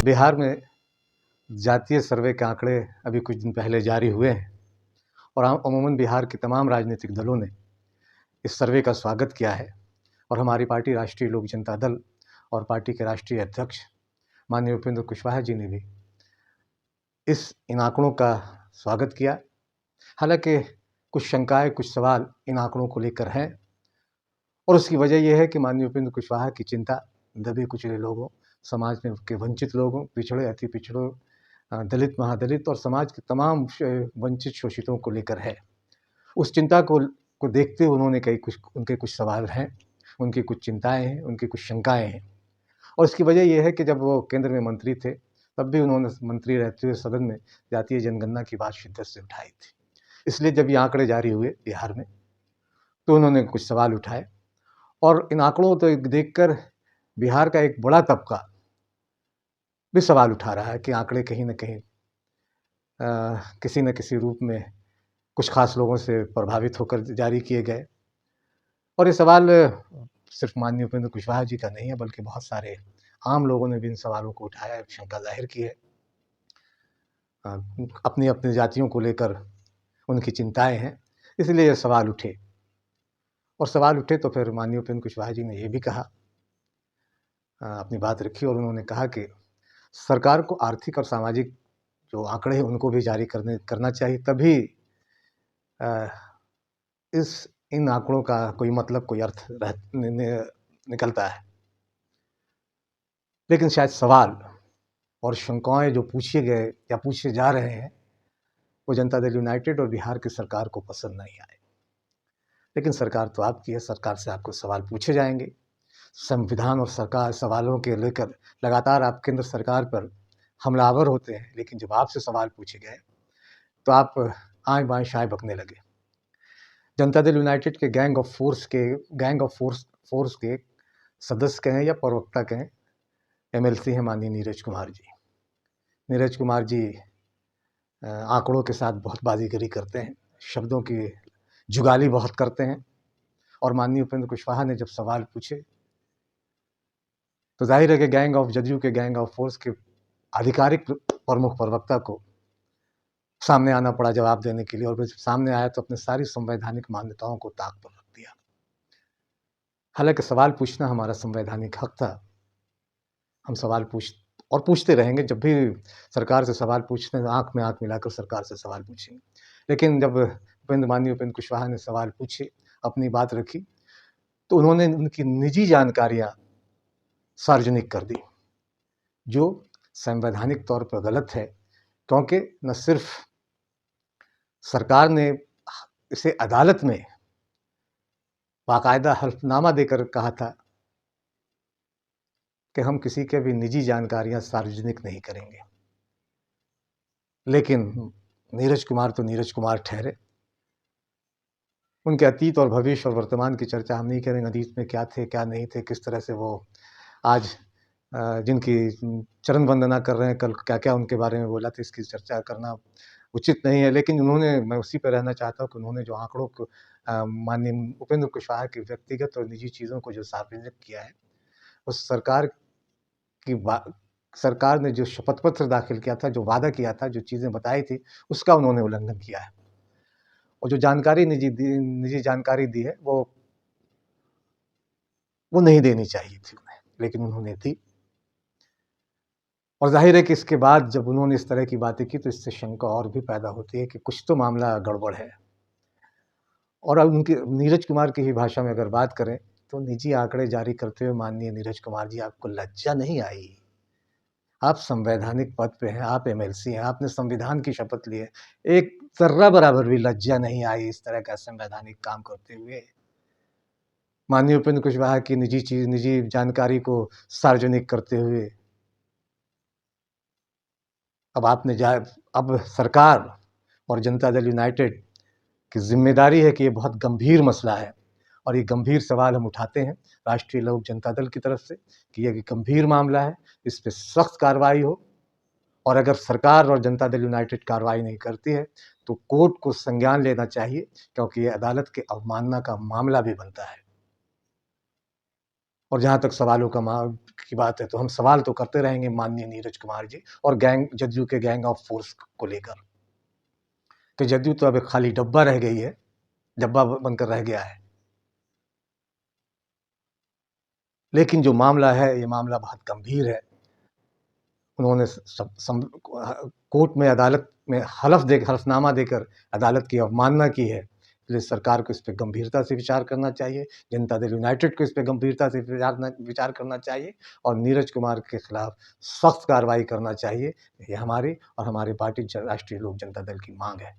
बिहार में जातीय सर्वे के आंकड़े अभी कुछ दिन पहले जारी हुए हैं और अमूमन बिहार के तमाम राजनीतिक दलों ने इस सर्वे का स्वागत किया है और हमारी पार्टी राष्ट्रीय लोक जनता दल और पार्टी के राष्ट्रीय अध्यक्ष माननीय उपेंद्र कुशवाहा जी ने भी इन आंकड़ों का स्वागत किया। हालांकि कुछ शंकाएं, कुछ सवाल इन आंकड़ों को लेकर हैं और उसकी वजह यह है कि माननीय उपेंद्र कुशवाहा की चिंता दबे कुचले लोगों, समाज में के वंचित लोगों, पिछड़े, अति पिछड़ों, दलित, महादलित और समाज के तमाम वंचित शोषितों को लेकर है। उस चिंता को देखते हुए उन्होंने उनके कुछ सवाल हैं, उनकी कुछ चिंताएं हैं, उनकी कुछ शंकाएं हैं और इसकी वजह यह है कि जब वो केंद्र में मंत्री थे तब भी उन्होंने मंत्री रहते हुए सदन में जातीय जनगणना की बात शिद्दत से उठाई थी। इसलिए जब ये आंकड़े जारी हुए बिहार में तो उन्होंने कुछ सवाल उठाए और इन आंकड़ों को देखकर बिहार का एक बड़ा तबका भी सवाल उठा रहा है कि आंकड़े कहीं न कहीं किसी न किसी रूप में कुछ खास लोगों से प्रभावित होकर जारी किए गए। और ये सवाल सिर्फ माननीय उपेंद्र कुशवाहा जी का नहीं है, बल्कि बहुत सारे आम लोगों ने भी इन सवालों को उठाया, शंका जाहिर की है। अपनी अपनी जातियों को लेकर उनकी चिंताएं हैं, इसलिए ये सवाल उठे और सवाल उठे तो फिर माननीय उपेंद्र कुशवाहा जी ने ये भी कहा, अपनी बात रखी और उन्होंने कहा कि सरकार को आर्थिक और सामाजिक जो आंकड़े हैं उनको भी जारी करना चाहिए, तभी इन आंकड़ों का कोई मतलब, कोई अर्थ निकलता है। लेकिन शायद सवाल और शंकाएं जो पूछे गए या पूछे जा रहे हैं वो जनता दल यूनाइटेड और बिहार की सरकार को पसंद नहीं आए। लेकिन सरकार तो आपकी है, सरकार से आपको सवाल पूछे जाएंगे। संविधान और सरकार सवालों के लेकर लगातार आप केंद्र सरकार पर हमलावर होते हैं, लेकिन जब आपसे सवाल पूछे गए तो आप आएँ बाएँ शाएँ बकने लगे। जनता दल यूनाइटेड के गैंग ऑफ फोर्स के सदस्य कहें या प्रवक्ता कहें, एमएलसी हैं माननीय नीरज कुमार जी। नीरज कुमार जी आंकड़ों के साथ बहुत बाजीगरी करते हैं, शब्दों की जुगाली बहुत करते हैं और माननीय उपेंद्र कुशवाहा ने जब सवाल पूछे तो जाहिर है कि जदयू के गैंग ऑफ फोर्स के आधिकारिक प्रमुख प्रवक्ता को सामने आना पड़ा जवाब देने के लिए और जब सामने आया तो अपने सारी संवैधानिक मान्यताओं को ताक पर रख दिया। हालांकि सवाल पूछना हमारा संवैधानिक हक था, हम सवाल पूछते रहेंगे। जब भी सरकार से सवाल पूछते हैं आंख में आंख मिलाकर सरकार से सवाल पूछेंगे। लेकिन जब माननीय उपेंद्र कुशवाहा ने सवाल पूछे, अपनी बात रखी, तो उन्होंने उनकी निजी जानकारियां सार्वजनिक कर दी, जो संवैधानिक तौर पर गलत है, क्योंकि न सिर्फ सरकार ने इसे अदालत में बाकायदा हल्फनामा देकर कहा था कि हम किसी के भी निजी जानकारियां सार्वजनिक नहीं करेंगे, लेकिन नीरज कुमार तो नीरज कुमार ठहरे। उनके अतीत और भविष्य और वर्तमान की चर्चा हम नहीं करेंगे। अतीत में क्या थे, क्या नहीं थे, किस तरह से वो आज जिनकी चरण वंदना कर रहे हैं, कल क्या क्या उनके बारे में बोला था, इसकी चर्चा करना उचित नहीं है। लेकिन मैं उसी पर रहना चाहता हूँ कि उन्होंने जो आंकड़ों को माननीय उपेंद्र कुशवाहा की व्यक्तिगत और निजी चीज़ों को जो सार्वजनिक किया है, उस सरकार ने जो शपथ पत्र दाखिल किया था, जो वादा किया था, जो चीज़ें बताई थी, उसका उन्होंने उल्लंघन किया है। और जो निजी जानकारी दी है वो नहीं देनी चाहिए थी उन्हें, लेकिन उन्होंने दी। और जाहिर है कि इसके बाद जब उन्होंने इस तरह की बातें की तो इससे शंका और भी पैदा होती है कि कुछ तो मामला गड़बड़ है। और अब उनकी नीरज कुमार की ही भाषा में अगर बात करें तो निजी आंकड़े जारी करते हुए माननीय नीरज कुमार जी, आपको लज्जा नहीं आई? आप संवैधानिक पद पे हैं, आप एमएलसी हैं, आपने संविधान की शपथ ली है, एक जर्रा बराबर भी लज्जा नहीं आई इस तरह का संवैधानिक काम करते हुए? माननीय उपेंद्र कुशवाहा की निजी जानकारी को सार्वजनिक करते हुए अब सरकार और जनता दल यूनाइटेड की जिम्मेदारी है कि ये बहुत गंभीर मसला है और ये गंभीर सवाल हम उठाते हैं राष्ट्रीय लोक जनता दल की तरफ से कि ये गंभीर मामला है, इस पे सख्त कार्रवाई हो। और अगर सरकार और जनता दल यूनाइटेड कार्रवाई नहीं करती है तो कोर्ट को संज्ञान लेना चाहिए, क्योंकि ये अदालत के अवमानना का मामला भी बनता है। और जहाँ तक सवालों की बात है, तो हम सवाल तो करते रहेंगे माननीय नीरज कुमार जी और जदयू के गैंग ऑफ फोर्स को लेकर, कि जदयू तो अब एक खाली डब्बा रह गई है, डब्बा बनकर रह गया है। लेकिन जो मामला है, ये मामला बहुत गंभीर है। उन्होंने कोर्ट में, अदालत में हलफनामा देकर अदालत की अवमानना की है। इसलिए सरकार को इस पे गंभीरता से विचार करना चाहिए, जनता दल यूनाइटेड को इस पे गंभीरता से विचार करना चाहिए और नीरज कुमार के खिलाफ सख्त कार्रवाई करना चाहिए। ये हमारी और हमारी पार्टी राष्ट्रीय लोक जनता दल की मांग है।